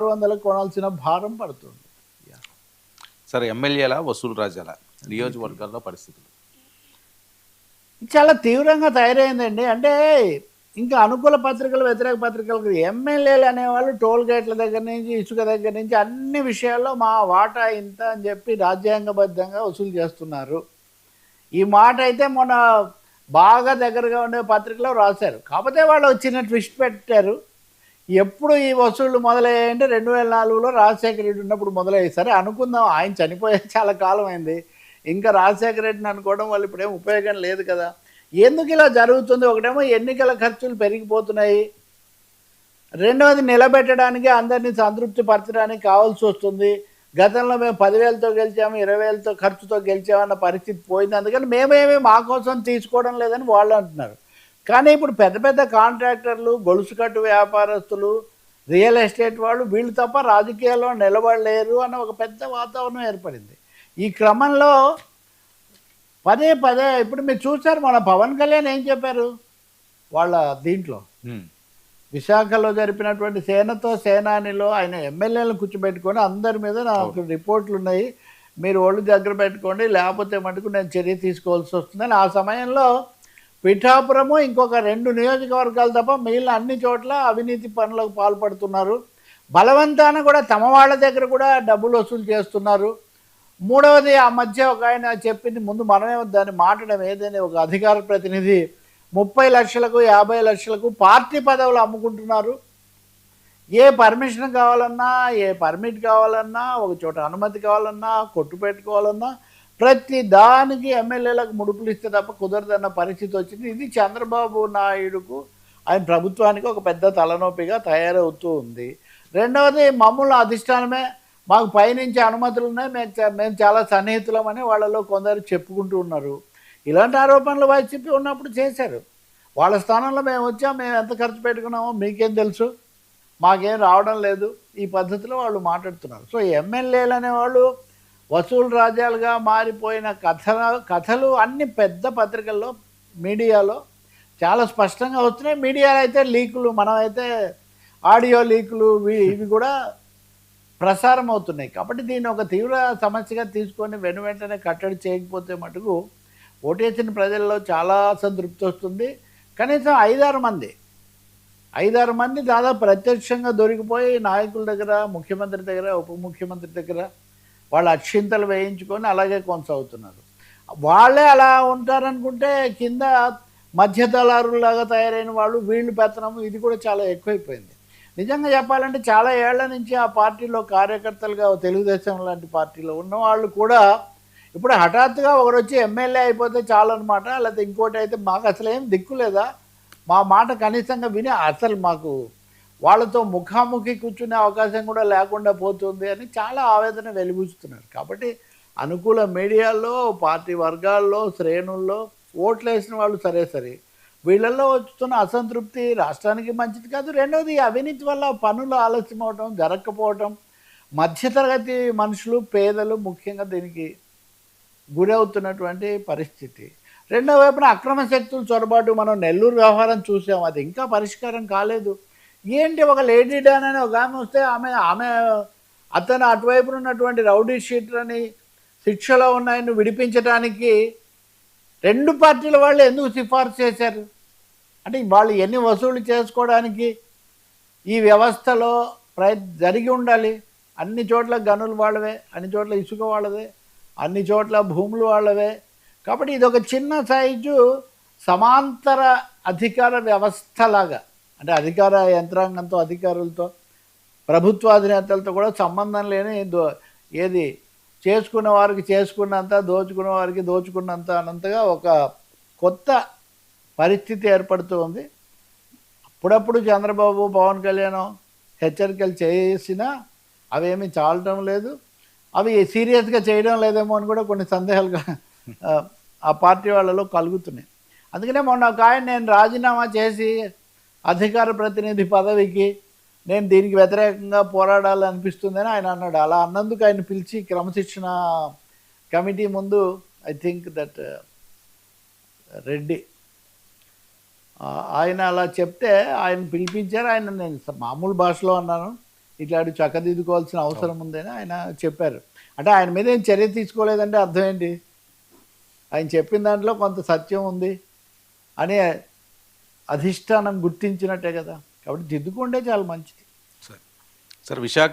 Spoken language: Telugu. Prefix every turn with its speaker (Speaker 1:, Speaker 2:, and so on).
Speaker 1: 600 కొనాల్సిన భారం పడుతుంది.
Speaker 2: సరే, ఎమ్మెల్యేల వసూలు రాజాల నియోజకవర్గాల్లో పరిస్థితులు
Speaker 1: చాలా తీవ్రంగా తయారైందండి. అంటే ఇంకా అనుకూల పత్రికలు, వ్యతిరేక పత్రికలకు ఎమ్మెల్యేలు అనేవాళ్ళు టోల్ గేట్ల దగ్గర నుంచి, ఇసుక దగ్గర నుంచి అన్ని విషయాల్లో మా వాటా ఇంత అని చెప్పి రాజ్యాంగబద్ధంగా వసూలు చేస్తున్నారు. ఈ మాట అయితే మొన్న బాగా దగ్గరగా ఉండే పత్రికలో రాశారు. కాకపోతే వాళ్ళు చిన్న ట్విస్ట్ పెట్టారు. ఎప్పుడు ఈ వసూళ్లు మొదలయ్యాయంటే 2004లో రాజశేఖర రెడ్డి ఉన్నప్పుడు మొదలయ్యాయి. సరే అనుకుందాం, ఆయన చనిపోయే చాలా కాలం అయింది. ఇంకా రాజశేఖర రెడ్డిని అనుకోవడం వల్ల ఇప్పుడేం ఉపయోగం లేదు కదా. ఎందుకు ఇలా జరుగుతుంది? ఒకటేమో ఎన్నికల ఖర్చులు పెరిగిపోతున్నాయి, రెండవది నిలబెట్టడానికి అందరినీ సంతృప్తి పరచడానికి కావాల్సి వస్తుంది. గతంలో మేము 10,000తో గెలిచాము, 20,000తో ఖర్చుతో గెలిచామన్న పరిస్థితి పోయింది. అందుకని మేమేమి మా కోసం తీసుకోవడం లేదని వాళ్ళు అంటున్నారు. కానీ ఇప్పుడు పెద్ద పెద్ద కాంట్రాక్టర్లు, గొలుసు కట్టు వ్యాపారస్తులు, రియల్ ఎస్టేట్ వాళ్ళు, వీళ్ళు తప్ప రాజకీయాల్లో నిలబడలేరు అన్న ఒక పెద్ద వాతావరణం ఏర్పడింది. ఈ క్రమంలో పదే పదే ఇప్పుడు మీరు చూశారు, మన పవన్ కళ్యాణ్ ఏం చెప్పారు వాళ్ళ దీంట్లో విశాఖలో జరిపినటువంటి సేనతో సేనానిలో ఆయన ఎమ్మెల్యేలను కూర్చోబెట్టుకొని అందరి మీద నాకు రిపోర్ట్లు ఉన్నాయి, మీరు ఒళ్ళు దగ్గర పెట్టుకోండి, లేకపోతే మటుకు నేను చర్య తీసుకోవాల్సి వస్తుందని. ఆ సమయంలో పిఠాపురము ఇంకొక 2 నియోజకవర్గాలు తప్ప మిగిలిన అన్ని చోట్ల అవినీతి పనులకు పాల్పడుతున్నారు. బలవంతాన కూడా తమ వాళ్ళ దగ్గర కూడా డబ్బులు వసూలు చేస్తున్నారు. మూడవది, ఆ మధ్య ఒక ఆయన చెప్పింది, ముందు మనమే దాన్ని మాట్లాడడం ఏదైనా ఒక అధికార ప్రతినిధి 30 లక్షలకు 50 లక్షలకు పార్టీ పదవులు అమ్ముకుంటున్నారు. ఏ పర్మిషన్ కావాలన్నా, ఏ పర్మిట్ కావాలన్నా, ఒక చోట అనుమతి కావాలన్నా, కొట్టు పెట్టుకోవాలన్నా ప్రతి దానికి ఎమ్మెల్యేలకు ముడుపులు ఇస్తే తప్ప కుదరదన్న పరిస్థితి వచ్చింది. ఇది చంద్రబాబు నాయుడుకు, ఆయన ప్రభుత్వానికి ఒక పెద్ద తలనొప్పిగా తయారవుతూ ఉంది. రెండవది, మమ్మల్ని అధిష్టానమే మాకు పైనుంచి అనుమతులు ఉన్నాయి, మేము చాలా సన్నిహితులమని వాళ్ళలో కొందరు చెప్పుకుంటూ ఉన్నారు. ఇలాంటి ఆరోపణలు వైసీపీ ఉన్నప్పుడు చేశారు. వాళ్ళ స్థానంలో మేము వచ్చాం, మేము ఎంత ఖర్చు పెట్టుకున్నామో మీకేం తెలుసు, మాకేం రావడం లేదు, ఈ పద్ధతిలో వాళ్ళు మాట్లాడుతున్నారు. సో ఎమ్మెల్యేలు అనేవాళ్ళు వసూలు రాజ్యాలుగా మారిపోయిన కథలు అన్ని పెద్ద పత్రికల్లో, మీడియాలో చాలా స్పష్టంగా వస్తున్నాయి. మీడియాలో అయితే లీకులు, మనమైతే ఆడియో లీకులు ఇవి కూడా ప్రసారం అవుతున్నాయి. కాబట్టి దీన్ని ఒక తీవ్ర సమస్యగా తీసుకొని వెంటనే కట్టడి చేయకపోతే మటుకు ఓటేసిన ప్రజల్లో చాలా అసంతృప్తి వస్తుంది. కనీసం 5-6 మంది దాదాపు ప్రత్యక్షంగా దొరికిపోయి నాయకుల దగ్గర, ముఖ్యమంత్రి దగ్గర, ఉప ముఖ్యమంత్రి దగ్గర వాళ్ళు అక్షింతలు వేయించుకొని అలాగే కొనసాగుతున్నారు. వాళ్ళే అలా ఉంటారనుకుంటే కింద మధ్యదళారులాగా తయారైన వాళ్ళు, వీళ్ళు పెత్తనం ఇది కూడా చాలా ఎక్కువైపోయింది. నిజంగా చెప్పాలంటే చాలా ఏళ్ల నుంచి ఆ పార్టీలో కార్యకర్తలుగా, తెలుగుదేశం లాంటి పార్టీలో ఉన్నవాళ్ళు కూడా ఇప్పుడు హఠాత్తుగా ఒకరు వచ్చి ఎమ్మెల్యే అయిపోతే చాలన్నమాట, లేకపోతే ఇంకోటి అయితే మాకు అసలు ఏం దిక్కు లేదా, మా మాట కనీసంగా విని అసలు మాకు వాళ్ళతో ముఖాముఖి కూర్చునే అవకాశం కూడా లేకుండా పోతుంది అని చాలా ఆవేదన వెలిబుచ్చుతున్నారు. కాబట్టి అనుకూల మీడియాల్లో, పార్టీ వర్గాల్లో, శ్రేణుల్లో ఓట్లు వేసిన వాళ్ళు సరే వీళ్ళల్లో వస్తున్న అసంతృప్తి రాష్ట్రానికి మంచిది కాదు. రెండవది, అవినీతి వల్ల పనులు ఆలస్యం అవటం, జరగకపోవటం, మధ్యతరగతి మనుషులు, పేదలు ముఖ్యంగా దీనికి గురవుతున్నటువంటి పరిస్థితి. రెండో వైపున అక్రమ శక్తుల చొరబాటు, మనం నెల్లూరు వ్యవహారం చూసాం, అది ఇంకా పరిష్కారం కాలేదు. ఏంటి, ఒక లేడీ డాన్ అని ఒక ఆమె వస్తే ఆమె అతను అటువైపున ఉన్నటువంటి రౌడీ షీటర్ని, శిక్షలో ఉన్నాయని విడిపించడానికి 2 పార్టీల వాళ్ళు ఎందుకు సిఫార్సు చేశారు? అంటే వాళ్ళు ఎన్ని వసూలు చేసుకోవడానికి ఈ వ్యవస్థలో జరిగి ఉండాలి. అన్ని చోట్ల గనులు వాళ్ళవే, అన్ని చోట్ల ఇసుక వాళ్ళదే, అన్ని చోట్ల భూములు వాళ్ళవే. కాబట్టి ఇది ఒక చిన్న సైజు సమాంతర అధికార వ్యవస్థలాగా, అంటే అధికార యంత్రాంగంతో, అధికారులతో, ప్రభుత్వాధినేతలతో కూడా సంబంధం లేని ఏది చేసుకున్న వారికి చేసుకున్నంత, దోచుకున్న వారికి దోచుకున్నంత అనంతగా ఒక కొత్త పరిస్థితి ఏర్పడుతూ ఉంది. అప్పుడప్పుడు చంద్రబాబు, పవన్ కళ్యాణ్ హెచ్చరికలు చేసినా అవేమీ చాలటం లేదు, అవి సీరియస్గా చేయడం లేదేమో అని కూడా కొన్ని సందేహాలుగా ఆ పార్టీ వాళ్ళలో కలుగుతున్నాయి. అందుకనే మొన్న ఒక ఆయన, నేను రాజీనామా చేసి అధికార ప్రతినిధి పదవికి నేను దీనికి వ్యతిరేకంగా పోరాడాలనిపిస్తుందని ఆయన అన్నాడు. అలా అన్నందుకు ఆయన పిలిచి క్రమశిక్షణ కమిటీ ముందు, ఐ థింక్ దట్ రెడ్డి ఆయన అలా చెప్తే ఆయన పిలిపించారు. ఆయన, నేను మామూలు భాషలో అన్నాను, ఇట్లాంటి చక్కదిద్దుకోవాల్సిన అవసరం ఉందని ఆయన చెప్పారు. అంటే ఆయన మీద ఏం చర్య తీసుకోలేదంటే అర్థం ఏంటి? ఆయన చెప్పిన దాంట్లో కొంత సత్యం ఉంది అని అధిష్టానం గుర్తించినట్టే కదా. కాబట్టి దిద్దుకుంటే చాలా మంచిది.
Speaker 2: సార్ విశాఖ